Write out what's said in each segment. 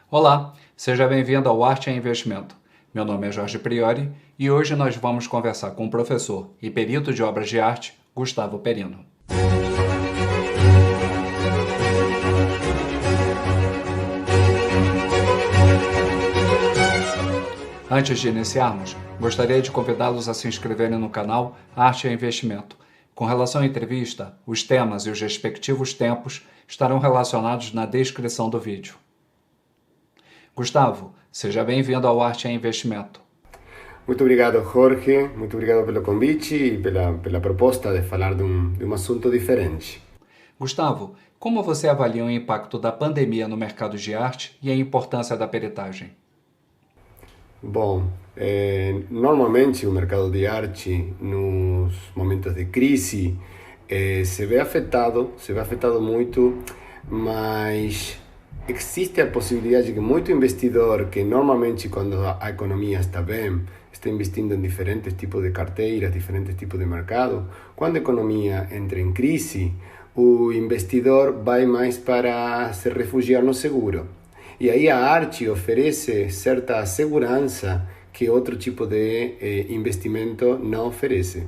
Olá, seja bem-vindo ao Arte e Investimento. Meu nome é Jorge Priori e hoje nós vamos conversar com o professor e perito de obras de arte, Gustavo Perino. Antes de iniciarmos, gostaria de convidá-los a se inscreverem no canal Arte e Investimento. Com relação à entrevista, os temas e os respectivos tempos estarão relacionados na descrição do vídeo. Gustavo, seja bem-vindo ao Arte e Investimento. Muito obrigado, Jorge. Muito obrigado pelo convite e pela proposta de falar de um assunto diferente. Gustavo, como você avalia o impacto da pandemia no mercado de arte e a importância da peritagem? Bom, normalmente o mercado de arte, nos momentos de crise, se vê afetado muito, mas existe a possibilidade que muito investidor, que normalmente quando a economia está bem, está investindo em diferentes tipos de carteiras, diferentes tipos de mercado, quando a economia entra em crise, o investidor vai mais para se refugiar no seguro. E aí a arte oferece certa segurança que outro tipo de investimento não oferece.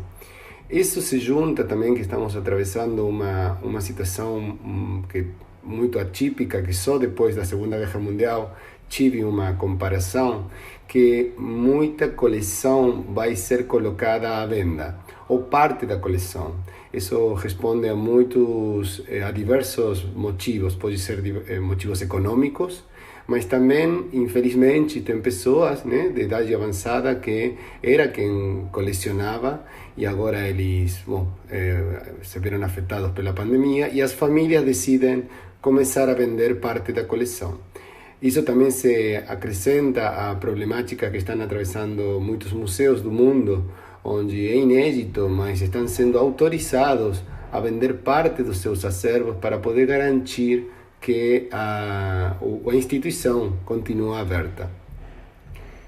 Isso se junta também que estamos atravessando uma situação que muito atípica, que só depois da Segunda Guerra Mundial tive uma comparação, que muita coleção vai ser colocada à venda, ou parte da coleção. Isso responde a diversos motivos, pode ser motivos econômicos, mas também, infelizmente, tem pessoas, né, de idade avançada que era quem colecionava e agora eles se viram afetados pela pandemia e as famílias decidem começar a vender parte da coleção. Isso também se acrescenta à problemática que estão atravessando muitos museus do mundo, onde é inédito, mas estão sendo autorizados a vender parte dos seus acervos para poder garantir que a instituição continua aberta.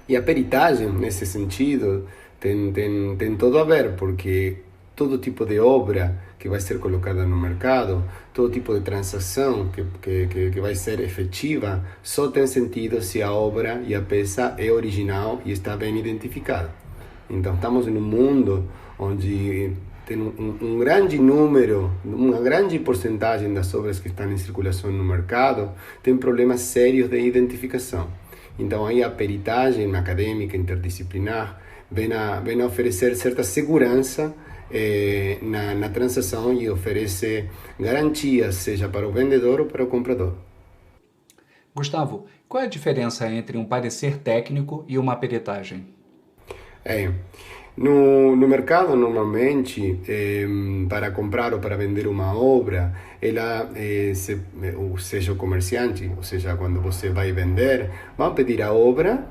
E a peritagem, nesse sentido, tem todo a ver, porque todo tipo de obra que vai ser colocada no mercado, todo tipo de transação que vai ser efetiva, só tem sentido se a obra e a peça é original e está bem identificada. Então, estamos em um mundo onde tem um grande número, uma grande porcentagem das obras que estão em circulação no mercado tem problemas sérios de identificação. Então, aí a peritagem acadêmica interdisciplinar vem a oferecer certa segurança na transação e oferece garantias, seja para o vendedor ou para o comprador. Gustavo, qual é a diferença entre um parecer técnico e uma peritagem? No mercado, normalmente, para comprar ou para vender uma obra, seja o comerciante, ou seja, quando você vai vender, vão pedir a obra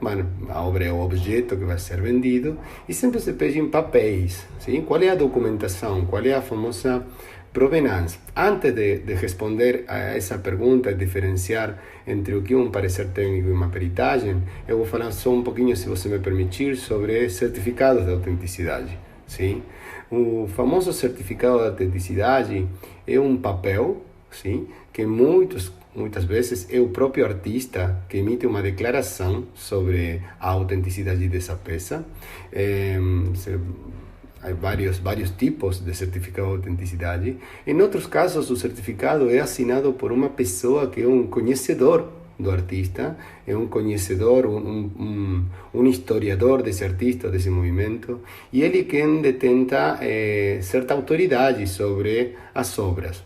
é o objeto que vai ser vendido, e sempre se pedem papéis, sim? Qual é a documentação, qual é a famosa provenance. Antes de responder a essa pergunta, diferenciar entre o que é um parecer técnico e uma peritagem, eu vou falar só um pouquinho, se você me permitir, sobre certificados de autenticidade. Sim? O famoso certificado de autenticidade é um papel, sim, que muitas vezes é o próprio artista que emite uma declaração sobre a autenticidade dessa peça. Há vários tipos de certificado de autenticidade. Em outros casos, o certificado é assinado por uma pessoa que é um conhecedor do artista, é um conhecedor, um historiador desse artista, desse movimento, e ele quem detenta certa autoridade sobre as obras.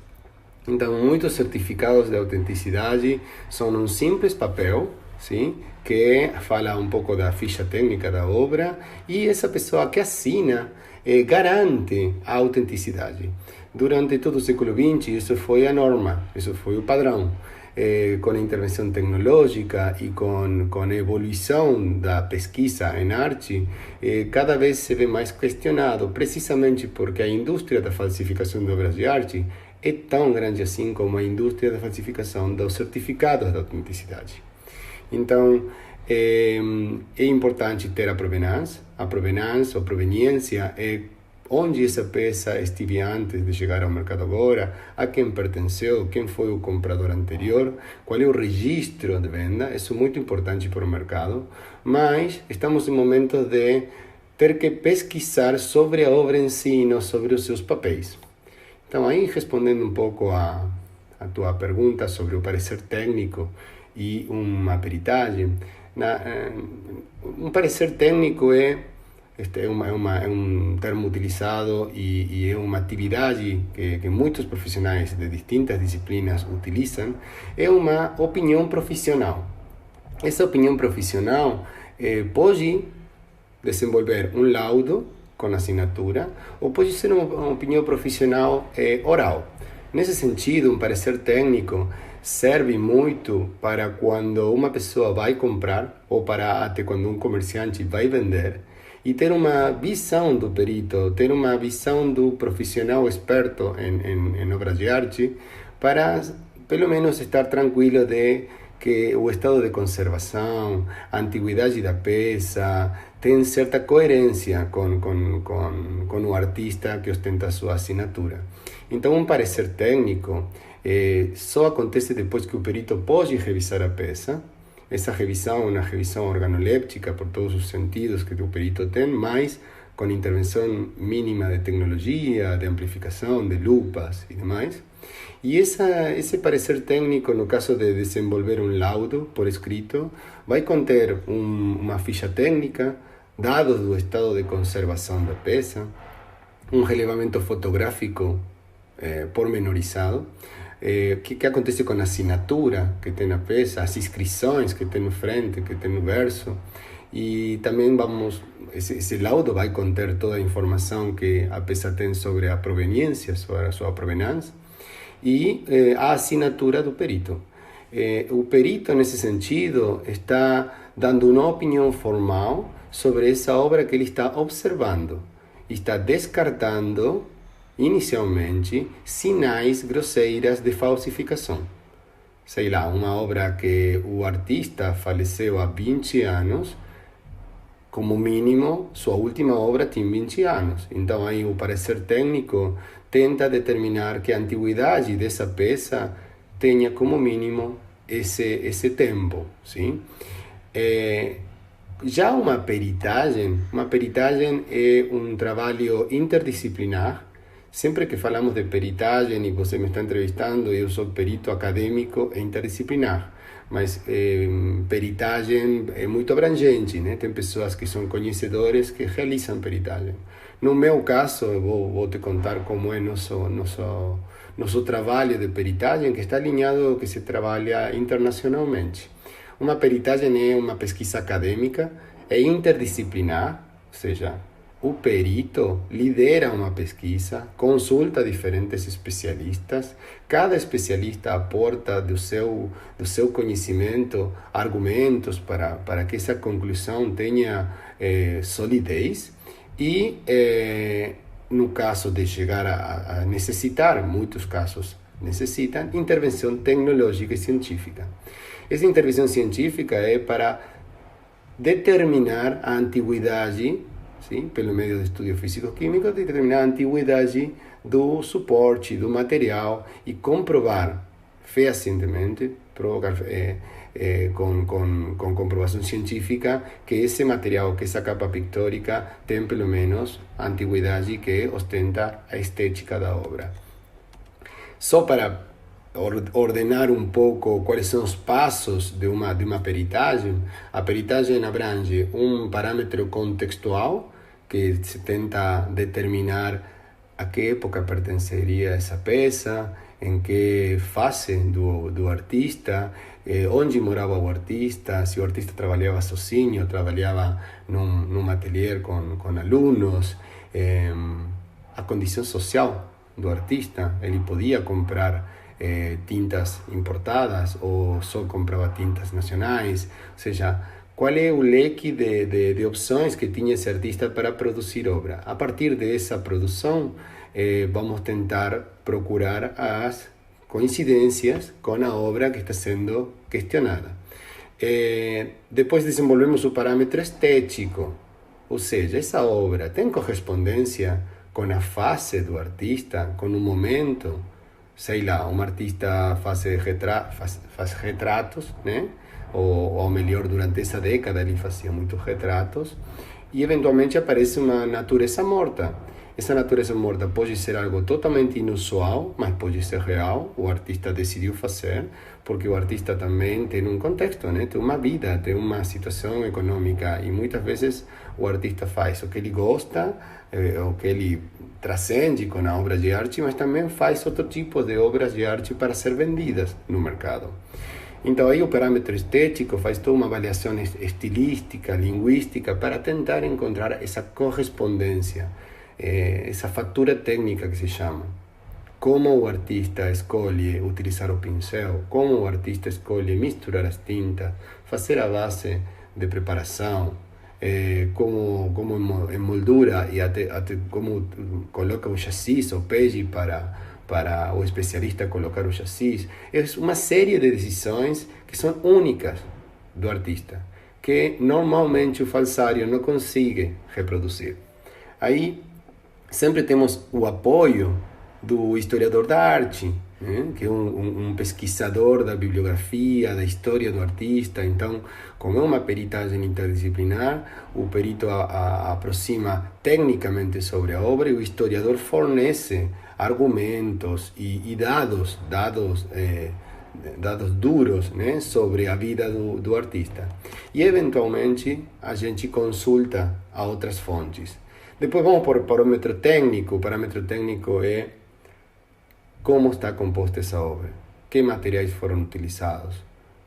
Então, muitos certificados de autenticidade são um simples papel, sim, que fala um pouco da ficha técnica da obra, e essa pessoa que assina garante a autenticidade. Durante todo o século XX, isso foi a norma, isso foi o padrão. Com a intervenção tecnológica e com a evolução da pesquisa em arte, cada vez se vê mais questionado, precisamente porque a indústria da falsificação de obras de arte é tão grande assim como a indústria da falsificação dos certificados de autenticidade. Então, é importante ter a provenance ou proveniência é onde essa peça esteve antes de chegar ao mercado agora, a quem pertenceu, quem foi o comprador anterior, qual é o registro de venda. Isso é muito importante para o mercado, mas estamos em momentos de ter que pesquisar sobre a obra em si, não sobre os seus papéis. Então, aí respondendo um pouco a tua pergunta sobre o parecer técnico e uma peritagem, um parecer técnico é um termo utilizado e é uma atividade que muitos profissionais de distintas disciplinas utilizam. É uma opinião profissional. Essa opinião profissional pode desenvolver um laudo com assinatura ou pode ser uma opinião profissional oral. Nesse sentido, um parecer técnico serve muito para quando uma pessoa vai comprar ou para até quando um comerciante vai vender e ter uma visão do perito, ter uma visão do profissional experto em obras de arte para, pelo menos, estar tranquilo de que o estado de conservação, a antiguidade da peça, tem certa coerência com o artista que ostenta a sua assinatura. Então, um parecer técnico só acontece depois que o perito pode revisar a peça. Essa revisão é uma revisão organoléptica por todos os sentidos que o perito tem, mas com intervenção mínima de tecnologia, de amplificação, de lupas e demais. E esse parecer técnico, no caso de desenvolver um laudo por escrito, vai conter uma ficha técnica, dados do estado de conservação da peça, um relevamento fotográfico pormenorizado, que acontece com a assinatura que tem na peça, as inscrições que tem no frente, que tem no verso, e também esse laudo vai conter toda a informação que a peça tem sobre a proveniência, sobre a sua provenância, e a assinatura do perito. O perito, nesse sentido, está dando uma opinião formal sobre essa obra que ele está observando, está descartando inicialmente sinais grosseiras de falsificação. Sei lá, uma obra que o artista faleceu há 20 anos, como mínimo, sua última obra tem 20 anos. Então, aí o parecer técnico tenta determinar que a antiguidade dessa peça tenha como mínimo esse tempo, sim? Já uma peritagem é um trabalho interdisciplinar. Sempre que falamos de peritagem e você me está entrevistando, eu sou perito acadêmico e interdisciplinar, mas peritagem é muito abrangente, né? Tem pessoas que são conhecedores que realizam peritagem. No meu caso, eu vou te contar como é nosso trabalho de peritagem, que está alinhado que se trabalha internacionalmente. Uma peritagem é uma pesquisa acadêmica, é interdisciplinar, ou seja, o perito lidera uma pesquisa, consulta diferentes especialistas, cada especialista aporta do seu conhecimento argumentos para que essa conclusão tenha solidez e, no caso de chegar a necessitar, muitos casos necessitam, intervenção tecnológica e científica. Essa intervenção científica é para determinar a antiguidade, sim, pelo meio de estudo físico-químico, determinar a antiguidade do suporte, do material e comprovar fehacientemente, com comprovação científica, que esse material, que essa capa pictórica tem pelo menos a antiguidade que ostenta a estética da obra. Só para ordenar um pouco quais são os passos de uma peritagem, a peritagem abrange um parâmetro contextual, que se tenta determinar a que época pertenceria essa peça, em que fase do artista, onde morava o artista, se o artista trabalhava sozinho, trabalhava num ateliê com alunos, a condição social do artista, ele podia comprar tintas importadas ou só comprava tintas nacionais, ou seja, qual é o leque de opções que tinha esse artista para produzir obra. A partir dessa produção, vamos tentar procurar as coincidências com a obra que está sendo questionada. Depois desenvolvemos o parâmetro estético, ou seja, essa obra tem correspondência com a fase do artista, com o momento. Sei lá, um artista faz retratos, né? Ou melhor, durante essa década ele fazia muitos retratos, e eventualmente aparece uma natureza morta. Essa natureza morta pode ser algo totalmente inusual, mas pode ser real. O artista decidiu fazer, porque o artista também tem um contexto, né? Tem uma vida, tem uma situação econômica, e muitas vezes o artista faz o que ele gosta, o que ele transcende com a obra de arte, mas também faz outro tipo de obras de arte para ser vendidas no mercado. Então aí o parâmetro estético faz toda uma avaliação estilística, linguística, para tentar encontrar essa correspondência, essa fatura técnica que se chama. Como o artista escolhe utilizar o pincel, como o artista escolhe misturar as tintas, fazer a base de preparação, como emoldura e até como coloca o chassis, o pege para o especialista colocar o chassis. É uma série de decisões que são únicas do artista, que normalmente o falsário não consegue reproduzir. Aí sempre temos o apoio do historiador da arte, né? Que é um pesquisador da bibliografia, da história do artista. Então, como é uma peritagem interdisciplinar, o perito aproxima tecnicamente sobre a obra, e o historiador fornece argumentos e dados duros, né, sobre a vida do artista. E eventualmente a gente consulta a outras fontes. Depois vamos para o parâmetro técnico. O parâmetro técnico é como está composta essa obra, que materiais foram utilizados,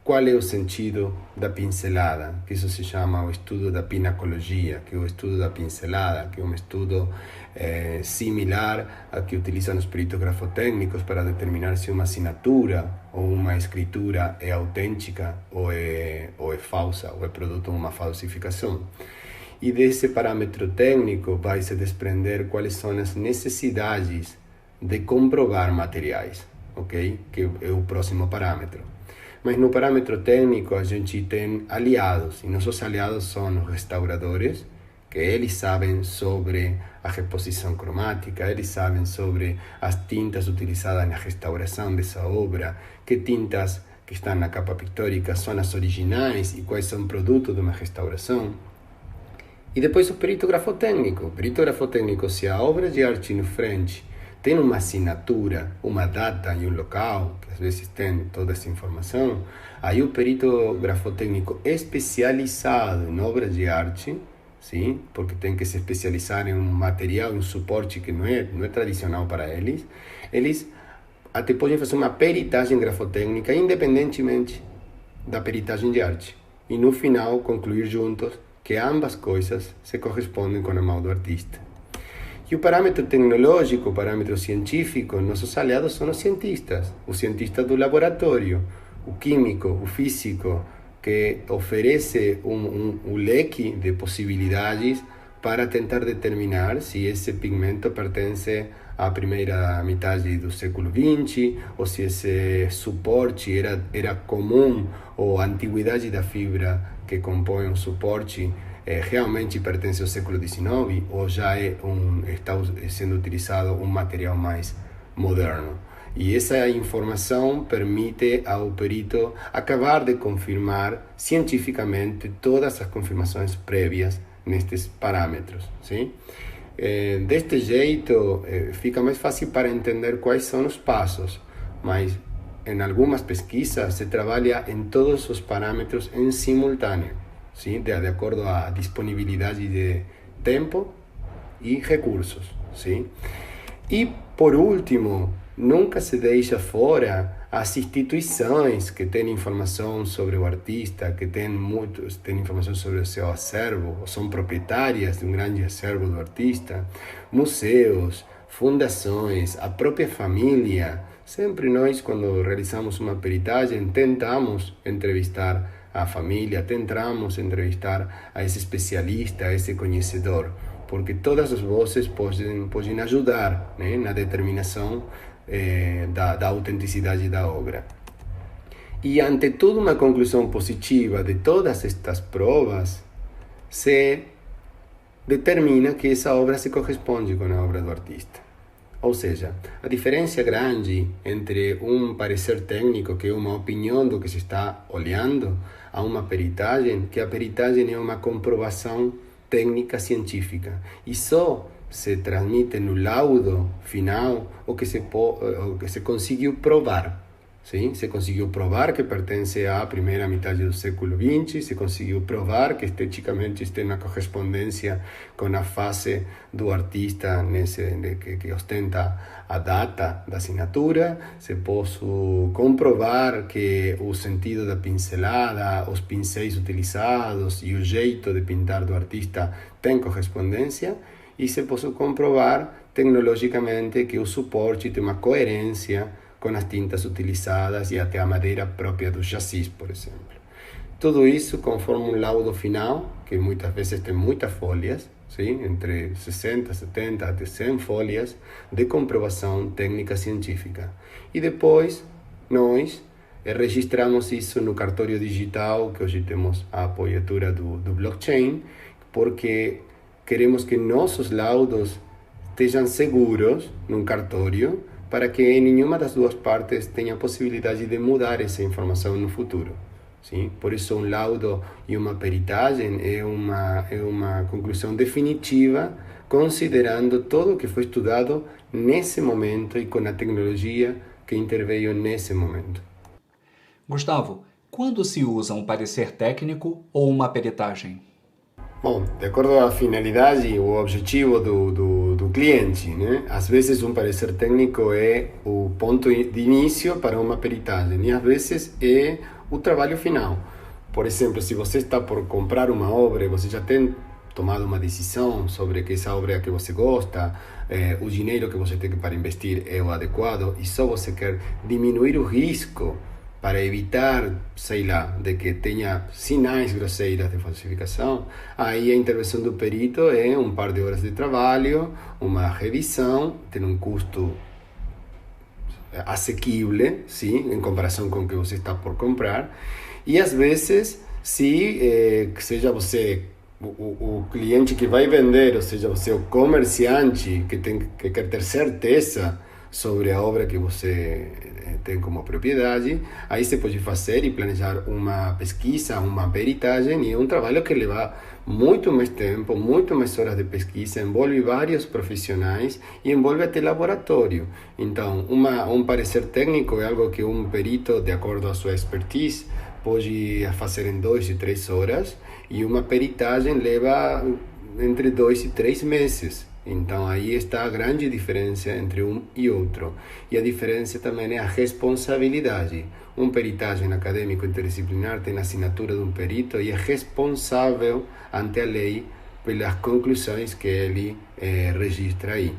qual é o sentido da pincelada, que isso se chama o estudo da pinacologia, que é o estudo da pincelada, que é um estudo similar ao que utilizam os peritos grafotécnicos para determinar se uma assinatura ou uma escritura é autêntica ou é falsa, ou é produto de uma falsificação. E desse parâmetro técnico vai se desprender quais são as necessidades de comprovar materiais, ok? Que é o próximo parâmetro. Mas no parâmetro técnico a gente tem aliados, e nossos aliados são os restauradores, que eles sabem sobre a reposição cromática, eles sabem sobre as tintas utilizadas na restauração dessa obra, que tintas que estão na capa pictórica são as originais e quais são produto de uma restauração. E depois o perito grafotécnico. O perito grafotécnico, se a obra de arte no frente tem uma assinatura, uma data e um local, que às vezes tem toda essa informação, aí o perito grafotécnico especializado em obras de arte, sim, porque tem que se especializar em um material, em um suporte que não é tradicional para eles até podem fazer uma peritagem grafotécnica independentemente da peritagem de arte. E no final concluir juntos que ambas coisas se correspondem com a mão do artista. E o parâmetro tecnológico, o parâmetro científico, nossos aliados são os cientistas do laboratório, o químico, o físico, que oferece um leque de possibilidades para tentar determinar se esse pigmento pertence à primeira metade do século XX, ou se esse suporte era comum, ou a antiguidade da fibra que compõe o suporte realmente pertence ao século XIX, ou já está sendo utilizado um material mais moderno. E essa informação permite ao perito acabar de confirmar cientificamente todas as confirmações prévias nestes parâmetros, sim? Deste jeito fica mais fácil para entender quais são os passos, mas em algumas pesquisas se trabalha em todos os parâmetros em simultâneo, sim? De acordo à disponibilidade de tempo e recursos, sim? E por último, nunca se deixa fora as instituições que têm informação sobre o artista, que têm informação sobre o seu acervo, ou são proprietárias de um grande acervo do artista, museus, fundações, a própria família. Sempre nós, quando realizamos uma peritagem, tentamos entrevistar a família, tentamos entrevistar a esse especialista, a esse conhecedor, porque todas as vozes podem ajudar, né, na determinação da autenticidade da obra. E ante toda uma conclusão positiva de todas estas provas, se determina que essa obra se corresponde com a obra do artista. Ou seja, a diferença grande entre um parecer técnico, que é uma opinião do que se está olhando, a uma peritagem, que a peritagem é uma comprovação técnica científica e só se transmite no laudo final o que se conseguiu provar. Sim? Se conseguiu provar que pertence à primeira metade do século XX, se conseguiu provar que esteticamente tem uma correspondência com a fase do artista que ostenta a data da assinatura, se posso comprovar que o sentido da pincelada, os pincéis utilizados e o jeito de pintar do artista tem correspondência, e se posso comprovar tecnologicamente que o suporte tem uma coerência com as tintas utilizadas e até a madeira própria do chassis, por exemplo. Tudo isso conforma um laudo final, que muitas vezes tem muitas folhas, sim? Entre 60, 70 até 100 folhas de comprovação técnica científica. E depois nós registramos isso no cartório digital, que hoje temos a apoiatura do blockchain, porque queremos que nossos laudos estejam seguros num cartório, para que nenhuma das duas partes tenha a possibilidade de mudar essa informação no futuro. Sim? Por isso, um laudo e uma peritagem é uma conclusão definitiva, considerando tudo o que foi estudado nesse momento e com a tecnologia que interveio nesse momento. Gustavo, quando se usa um parecer técnico ou uma peritagem? Bom, de acordo à finalidade, o objetivo do cliente, né? Às vezes um parecer técnico é o ponto de início para uma peritagem e às vezes é o trabalho final. Por exemplo, se você está por comprar uma obra e você já tem tomado uma decisão sobre que essa obra que você gosta, o dinheiro que você tem para investir é o adequado e só você quer diminuir o risco para evitar, sei lá, de que tenha sinais grosseiros de falsificação, aí a intervenção do perito é um par de horas de trabalho, uma revisão, tem um custo assequível, sim, em comparação com o que você está por comprar, e às vezes, se seja você o cliente que vai vender, ou seja, você o comerciante que quer ter certeza sobre a obra que você tem como propriedade, aí você pode fazer e planejar uma pesquisa, uma peritagem, e é um trabalho que leva muito mais tempo, muito mais horas de pesquisa, envolve vários profissionais e envolve até laboratório. Então, um parecer técnico é algo que um perito, de acordo à sua expertise, pode fazer em 2 e 3 horas, e uma peritagem leva entre 2 e 3 meses. Então, aí está a grande diferença entre um e outro. E a diferença também é a responsabilidade. Um peritagem acadêmico interdisciplinar tem a assinatura de um perito e é responsável ante a lei pelas conclusões que ele registra aí.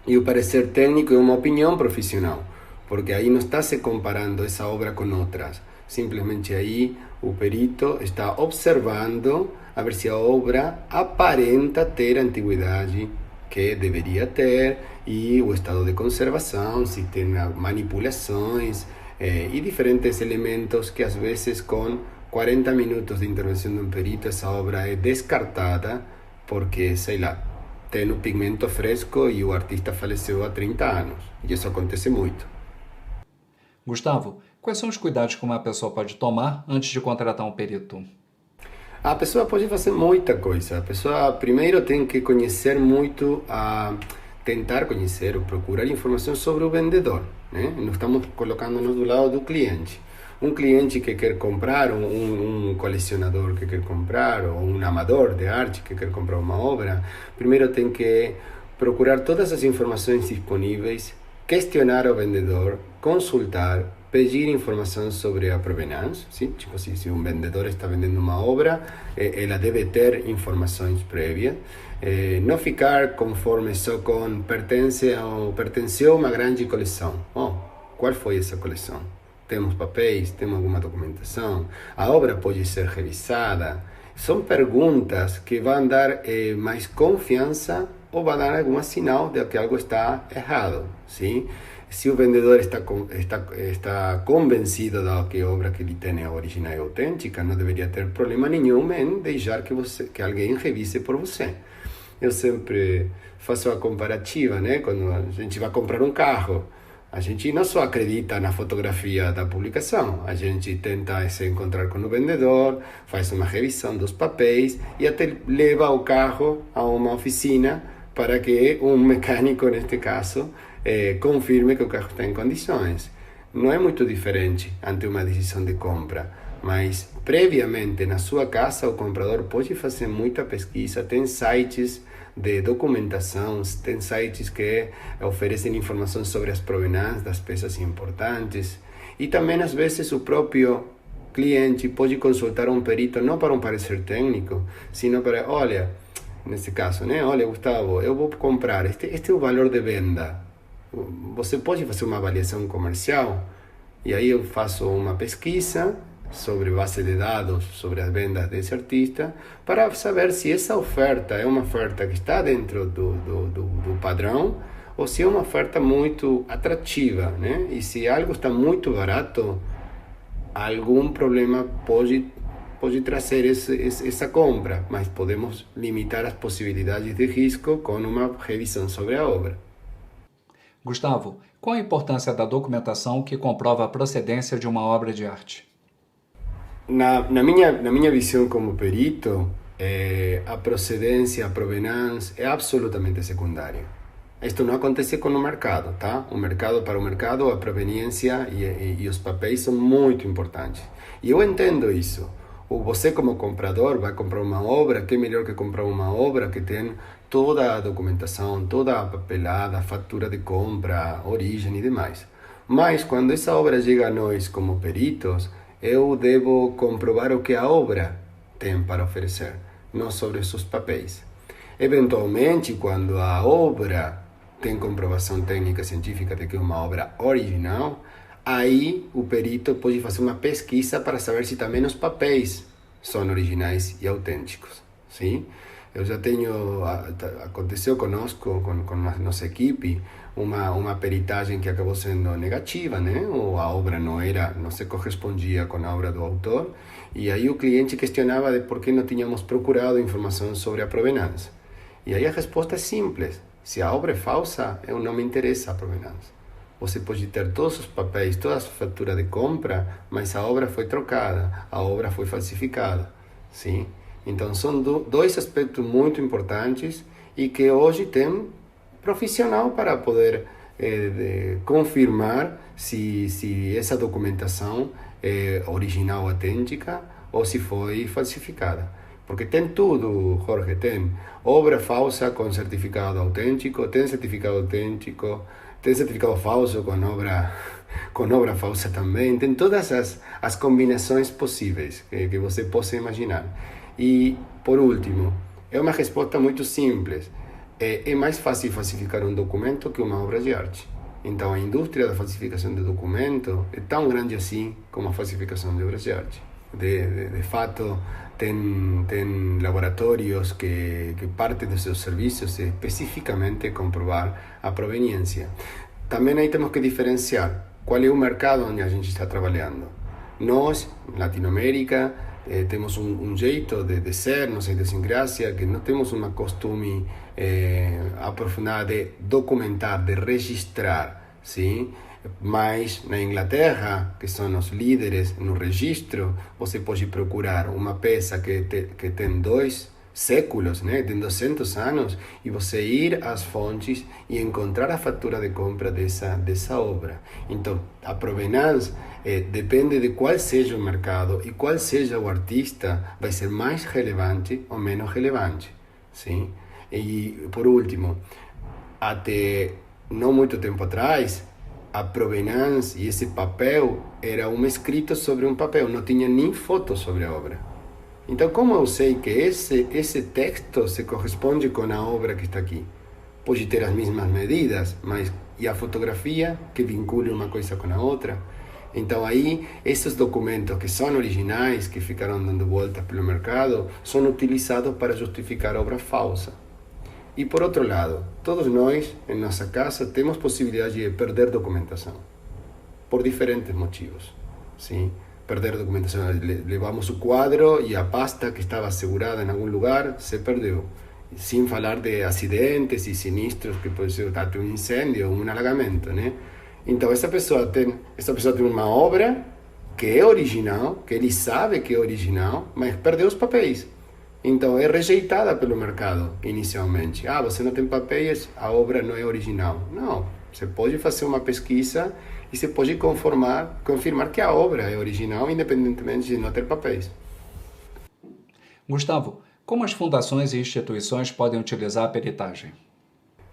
E o parecer técnico é uma opinião profissional, porque aí não está se comparando essa obra com outras. Simplesmente aí o perito está observando a ver se a obra aparenta ter a antiguidade que deveria ter e o estado de conservação, se tem manipulações e diferentes elementos que às vezes com 40 minutos de intervenção de um perito essa obra é descartada porque, sei lá, tem o pigmento fresco e o artista faleceu há 30 anos. E isso acontece muito. Gustavo, quais são os cuidados que uma pessoa pode tomar antes de contratar um perito? A pessoa pode fazer muita coisa. A pessoa primeiro tem que conhecer muito, tentar conhecer ou procurar informação sobre o vendedor, né? Nós estamos colocando-nos do lado do cliente. Um cliente que quer comprar, um colecionador que quer comprar, ou um amador de arte que quer comprar uma obra, primeiro tem que procurar todas as informações disponíveis, questionar o vendedor, consultar, pedir informação sobre a proveniência, sim? Tipo, se um vendedor está vendendo uma obra, ela deve ter informações prévias, não ficar conforme só com pertenceu a uma grande coleção. Qual foi essa coleção? Temos papéis, temos alguma documentação, a obra pode ser revisada. São perguntas que vão dar mais confiança ou vão dar algum sinal de que algo está errado, sim? Se o vendedor está convencido de que a obra que ele tem é original e autêntica, não deveria ter problema nenhum em deixar que alguém revise por você. eu sempre faço a comparativa, né? Quando a gente vai comprar um carro, a gente não só acredita na fotografia da publicação, a gente tenta se encontrar com o vendedor, faz uma revisão dos papéis e até leva o carro a uma oficina para que um mecânico, neste caso, confirme que o carro está em condições. Não é muito diferente ante uma decisão de compra, mas previamente na sua casa o comprador pode fazer muita pesquisa, tem sites de documentação, tem sites que oferecem informações sobre as provenâncias das peças importantes e também às vezes o próprio cliente pode consultar um perito não para um parecer técnico, sino para, olha, nesse caso, né? Olha, Gustavo, eu vou comprar, este é o valor de venda. Você pode fazer uma avaliação comercial e aí eu faço uma pesquisa sobre base de dados sobre as vendas desse artista para saber se essa oferta é uma oferta que está dentro do padrão ou se é uma oferta muito atrativa, né? E se algo está muito barato, algum problema pode trazer essa compra, mas podemos limitar as possibilidades de risco com uma revisão sobre a obra. Gustavo, qual a importância da documentação que comprova a procedência de uma obra de arte? Na minha visão como perito, a procedência, a provenância é absolutamente secundária. Isto não acontece com o mercado, tá? Para o mercado, a proveniência e os papéis são muito importantes. E eu entendo isso. Ou você como comprador vai comprar uma obra, que é melhor que comprar uma obra que tem toda a documentação, toda a papelada, fatura de compra, origem e demais. Mas quando essa obra chega a nós como peritos, eu devo comprovar o que a obra tem para oferecer, não sobre os seus papéis. Eventualmente, quando a obra tem comprovação técnica científica de que é uma obra original, aí o perito pode fazer uma pesquisa para saber se também os papéis são originais e autênticos. Sim? Eu já tenho, aconteceu conosco, com a nossa equipe, uma peritagem que acabou sendo negativa, né? Ou a obra não se correspondia com a obra do autor, e aí o cliente questionava de por que não tínhamos procurado informação sobre a provenância. E aí a resposta é simples: se a obra é falsa, não me interessa a provenância. Você pode ter todos os papéis, toda a fatura de compra, mas a obra foi trocada, a obra foi falsificada. Sim? Então são dois aspectos muito importantes e que hoje tem profissional para poder confirmar se essa documentação é original, autêntica ou se foi falsificada. Porque tem tudo, Jorge, tem obra falsa com certificado autêntico, tem certificado autêntico, tem certificado falso com obra falsa também, tem todas as combinações possíveis que você possa imaginar. E, por último, é uma resposta muito simples. É mais fácil falsificar um documento que uma obra de arte. Então, a indústria da falsificação de documento é tão grande assim como a falsificação de obras de arte. De fato, tem laboratórios que parte dos seus serviços é especificamente comprovar a proveniência. Também aí temos que diferenciar qual é o mercado onde a gente está trabalhando. Nós, Latinoamérica, temos um jeito de ser, nossa idiosincrasia, que não temos um costume aprofundado de documentar, de registrar, sim? Mas na Inglaterra, que são os líderes no registro, você pode procurar uma peça que tem 2 séculos, né? Tem 200 anos, e você ir às fontes e encontrar a fatura de compra dessa obra. Então, a provenância depende de qual seja o mercado e qual seja o artista, vai ser mais relevante ou menos relevante. Sim? E, por último, até não muito tempo atrás, a provenância e esse papel era um escrito sobre um papel, não tinha nem foto sobre a obra. Então, como eu sei que esse texto se corresponde com a obra que está aqui? Pode ter as mesmas medidas, mas e a fotografia que vincula uma coisa com a outra? Então, aí, esses documentos que são originais, que ficaram dando voltas pelo mercado, são utilizados para justificar obra falsa. E por outro lado, todos nós, em nossa casa, temos possibilidade de perder documentação, por diferentes motivos. Sim? Perder documentação, levamos o quadro e a pasta que estava segurada em algum lugar se perdeu. sem falar de acidentes e sinistros que pode ser até um incêndio ou um alagamento, né? Então essa pessoa tem uma obra que é original, que ele sabe que é original, mas perdeu os papéis. Então é rejeitada pelo mercado inicialmente. Ah, você não tem papéis, a obra não é original. Não, você pode fazer uma pesquisa e você pode confirmar que a obra é original, independentemente de não ter papéis. Gustavo, como as fundações e instituições podem utilizar a peritagem?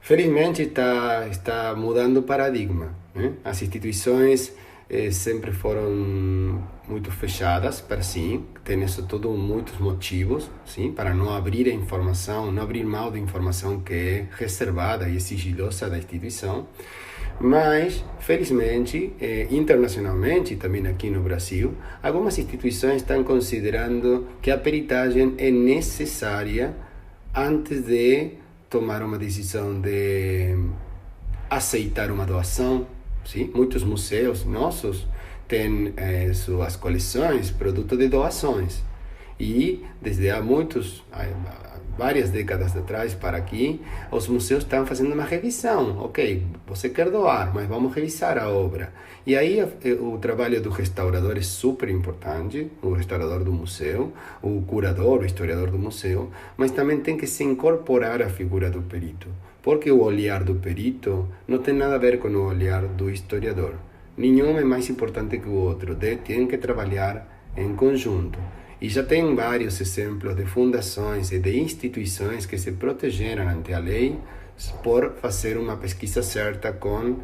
Felizmente está mudando o paradigma, né? As instituições sempre foram muito fechadas para si, tem isso tudo muitos motivos, sim, para não abrir a informação, não abrir mão da informação que é reservada e sigilosa da instituição. Mas, felizmente, internacionalmente, também aqui no Brasil, algumas instituições estão considerando que a peritagem é necessária antes de tomar uma decisão de aceitar uma doação. Sim? Muitos museus nossos têm suas coleções produto de doações. E desde há várias décadas atrás para aqui, os museus estão fazendo uma revisão. Ok, você quer doar, mas vamos revisar a obra. E aí o trabalho do restaurador é super importante, o restaurador do museu, o curador, o historiador do museu, mas também tem que se incorporar a figura do perito. Porque o olhar do perito não tem nada a ver com o olhar do historiador. Nenhum é mais importante que o outro, tem que trabalhar em conjunto. E já tem vários exemplos de fundações e de instituições que se protegeram ante a lei por fazer uma pesquisa certa com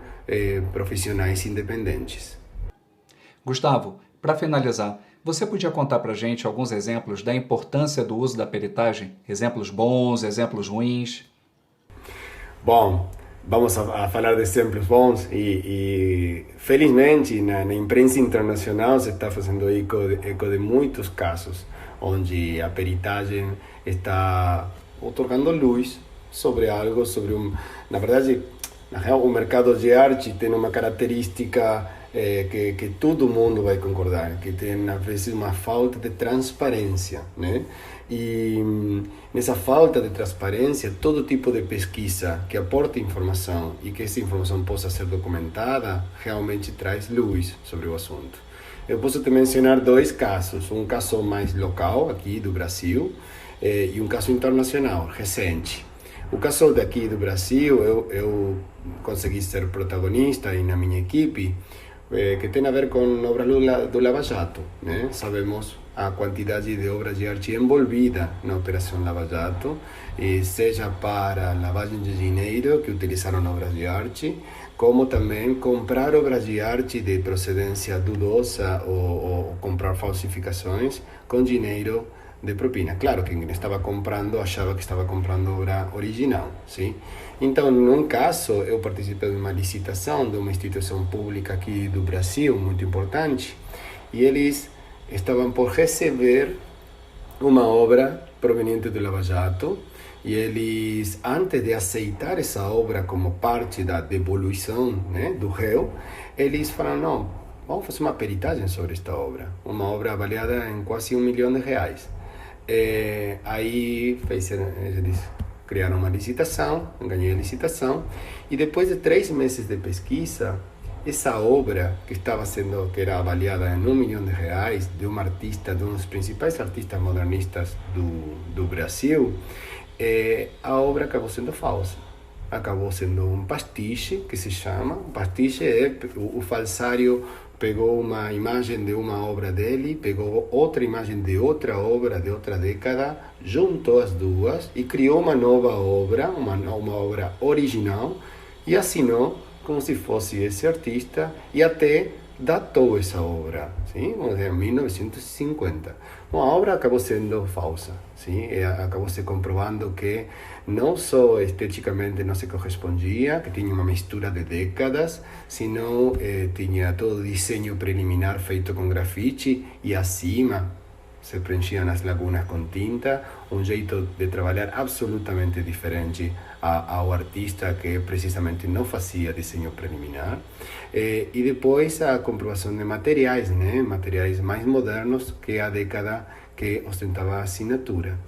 profissionais independentes. Gustavo, para finalizar, você podia contar para a gente alguns exemplos da importância do uso da peritagem? Exemplos bons, exemplos ruins? Bom, vamos a falar de exemplos bons e felizmente na imprensa internacional se está fazendo eco de muitos casos onde a peritagem está otorgando luz sobre algo, na verdade, na real, o mercado de arte tem uma característica que todo mundo vai concordar, que tem às vezes uma falta de transparência, né? E nessa falta de transparência, todo tipo de pesquisa que aporte informação e que essa informação possa ser documentada, realmente traz luz sobre o assunto. Eu posso te mencionar dois casos, um caso mais local, aqui do Brasil, e um caso internacional, recente. O caso daqui do Brasil, eu consegui ser protagonista e na minha equipe, que tem a ver com obras do Lava Jato, né? Sabemos a quantidade de obras de arte envolvida na Operação Lava Jato, seja para lavagem de dinheiro, que utilizaram obras de arte, como também comprar obras de arte de procedência dudosa ou comprar falsificações com dinheiro de propina. Claro que quem estava comprando achava que estava comprando obra original, sim? Então, num caso, eu participei de uma licitação de uma instituição pública aqui do Brasil, muito importante, e eles estavam por receber uma obra proveniente do Lava Jato, e eles, antes de aceitar essa obra como parte da devolução, né, do réu, eles falaram, não, vamos fazer uma peritagem sobre esta obra, uma obra avaliada em quase R$1 milhão. Aí eles criaram uma licitação, ganhei a licitação, e depois de 3 meses de pesquisa, essa obra que era avaliada em R$1 milhão, de um artista, de um dos principais artistas modernistas do Brasil, a obra acabou sendo falsa. Acabou sendo um pastiche, que se chama. O pastiche é o falsário pegou uma imagem de uma obra dele, pegou outra imagem de outra obra de outra década, juntou as duas e criou uma nova obra, uma obra original, e assinou como se fosse esse artista e até datou essa obra, sim, em 1950. Bom, a obra acabou sendo falsa, sim, acabou se comprovando que não só esteticamente não se correspondia, que tinha uma mistura de décadas, senão tinha todo o desenho preliminar feito com grafite e acima se preenchiam as lagunas com tinta, um jeito de trabalhar absolutamente diferente ao artista que precisamente não fazia desenho preliminar. E depois a comprovação de materiais, né? Materiais mais modernos que a década que ostentava a assinatura.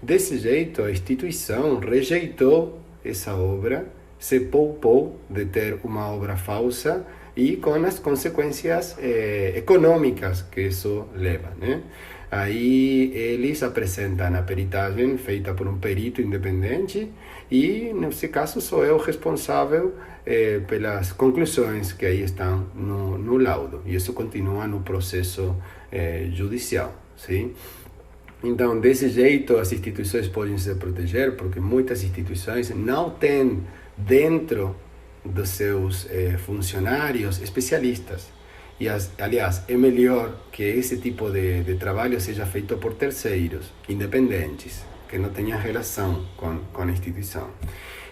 Desse jeito, a instituição rejeitou essa obra, se poupou de ter uma obra falsa e com as consequências econômicas que isso leva, né? Aí eles apresentam a peritagem feita por um perito independente e, nesse caso, sou eu responsável pelas conclusões que aí estão no laudo. E isso continua no processo judicial, sim? Então, desse jeito, as instituições podem se proteger, porque muitas instituições não têm dentro dos seus funcionários especialistas. E, aliás, é melhor que esse tipo de trabalho seja feito por terceiros, independentes, que não tenham relação com a instituição.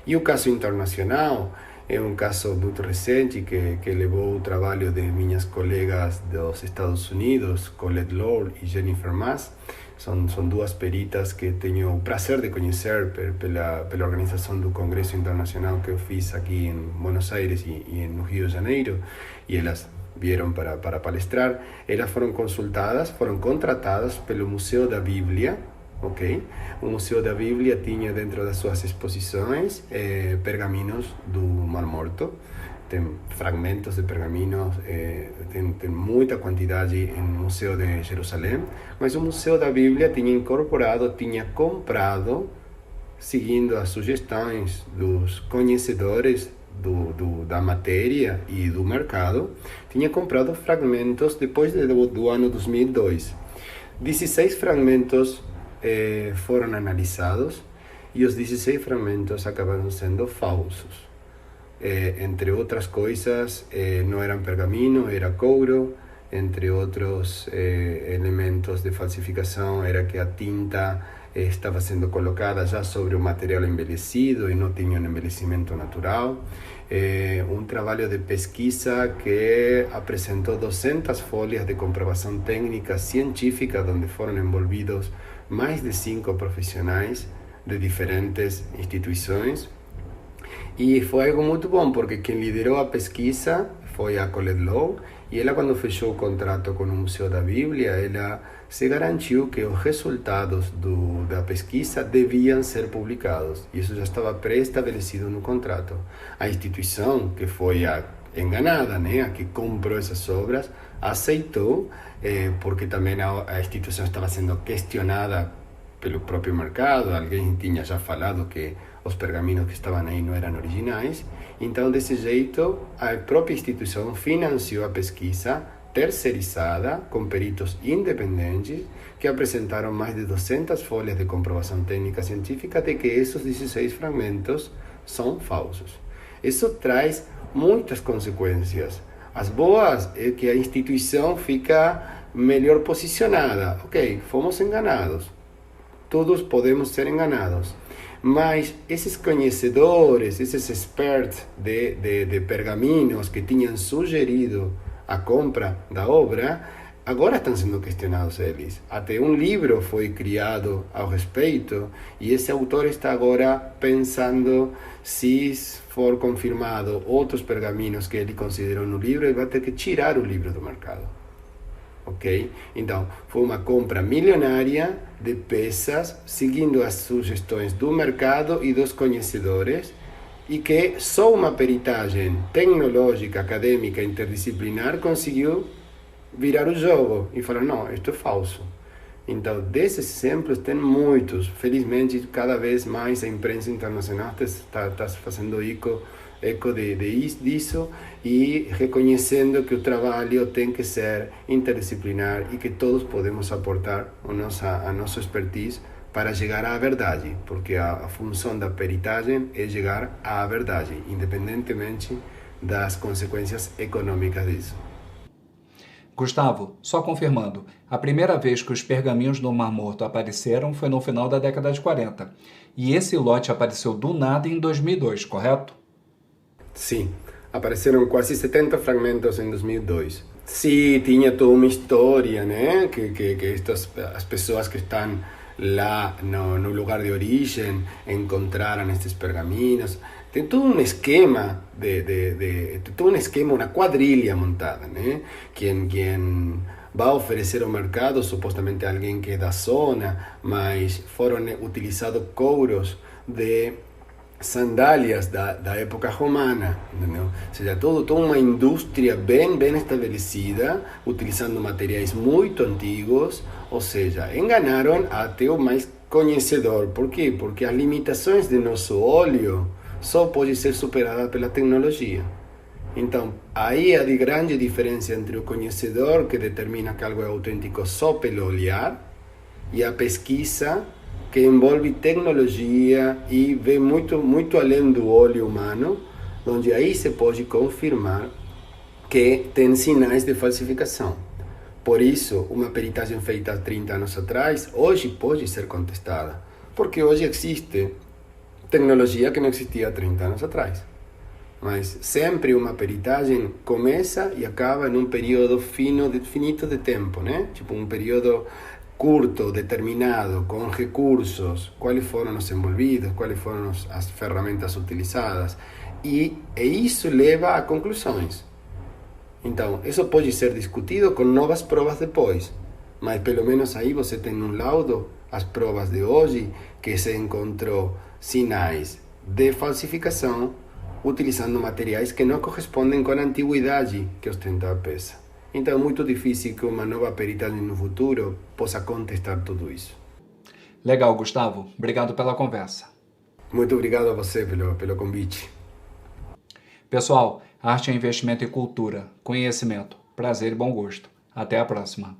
E o caso internacional é um caso muito recente que levou o trabalho de minhas colegas dos Estados Unidos, Colette Lord e Jennifer Mas. São duas peritas que tenho o prazer de conhecer pela organização do Congresso Internacional que eu fiz aqui em Buenos Aires e no Rio de Janeiro, e elas vieram para palestrar. Elas foram consultadas, foram contratadas pelo Museu da Bíblia, ok? O Museu da Bíblia tinha dentro das suas exposições pergaminos do Mar Morto, tem fragmentos de pergaminos, tem muita quantidade no Museu de Jerusalém, mas o Museu da Bíblia tinha comprado, seguindo as sugestões dos conhecedores da matéria e do mercado, tinha comprado fragmentos depois do ano 2002. 16 fragmentos foram analisados e os 16 fragmentos acabaram sendo falsos. Entre outras coisas, não eram pergamino, era couro. Entre outros elementos de falsificação, era que a tinta estava sendo colocada já sobre o material envelhecido e não tinha um envelhecimento natural. Um trabalho de pesquisa que apresentou 200 folhas de comprovação técnica científica, onde foram envolvidos mais de 5 profissionais de diferentes instituições. E foi algo muito bom, porque quem liderou a pesquisa foi a Colette Lowe, e ela, quando fechou o contrato com o Museu da Bíblia, ela se garantiu que os resultados da pesquisa deviam ser publicados. E isso já estava pré-estabelecido no contrato. A instituição, que foi a enganada, né, a que comprou essas obras, aceitou, porque também a instituição estava sendo questionada pelo próprio mercado. Alguém tinha já falado que os pergaminos que estavam aí não eram originais. Então, desse jeito, a própria instituição financiou a pesquisa terceirizada com peritos independentes que apresentaram mais de 200 folhas de comprovação técnica científica de que esses 16 fragmentos são falsos. Isso traz muitas consequências. As boas é que a instituição fica melhor posicionada. Ok, fomos enganados. Todos podemos ser enganados. Mas esses conhecedores, esses experts de pergaminos que tinham sugerido a compra da obra, agora estão sendo questionados eles. Até um livro foi criado ao respeito, e esse autor está agora pensando, se for confirmado outros pergaminos que ele considerou no livro, ele vai ter que tirar o livro do mercado. Ok? Então, foi uma compra milionária de peças, seguindo as sugestões do mercado e dos conhecedores, e que só uma peritagem tecnológica, acadêmica, interdisciplinar conseguiu virar o jogo e falar, não, isto é falso. Então, desses exemplos tem muitos. Felizmente, cada vez mais a imprensa internacional está fazendo eco disso e reconhecendo que o trabalho tem que ser interdisciplinar e que todos podemos aportar a nossa expertise para chegar à verdade, porque a função da peritagem é chegar à verdade, independentemente das consequências econômicas disso. Gustavo, só confirmando, a primeira vez que os pergaminhos do Mar Morto apareceram foi no final da década de 40, e esse lote apareceu do nada em 2002, correto? Sim, apareceram quase 70 fragmentos em 2002. Sim, tinha toda uma história, né? Que as pessoas que estão lá no lugar de origem encontraram estes pergaminos. Tem todo um esquema, uma quadrilha montada, né? Quem vai oferecer ao mercado supostamente alguém que é da zona, mas foram utilizados couros de sandálias da época romana, entendeu? Ou seja, toda uma indústria bem estabelecida, utilizando materiais muito antigos, ou seja, enganaram até o mais conhecedor. Por quê? Porque as limitações de nosso olho só podem ser superadas pela tecnologia. Então, aí a grande diferença entre o conhecedor, que determina que algo é autêntico só pelo olhar, e a pesquisa, que envolve tecnologia e vê muito além do olho humano, onde aí se pode confirmar que tem sinais de falsificação. Por isso, uma peritagem feita há 30 anos atrás, hoje pode ser contestada, porque hoje existe tecnologia que não existia há 30 anos atrás. Mas sempre uma peritagem começa e acaba em um período finito de tempo, né? Tipo um período curto, determinado, com recursos, quais foram os envolvidos, quais foram as ferramentas utilizadas. E isso leva a conclusões. Então, isso pode ser discutido com novas provas depois, mas pelo menos aí você tem um laudo, as provas de hoje, que se encontrou sinais de falsificação utilizando materiais que não correspondem com a antiguidade que ostenta a peça. Então é muito difícil que uma nova peritagem no futuro possa contestar tudo isso. Legal, Gustavo. Obrigado pela conversa. Muito obrigado a você pelo convite. Pessoal, arte é investimento em cultura, conhecimento, prazer e bom gosto. Até a próxima.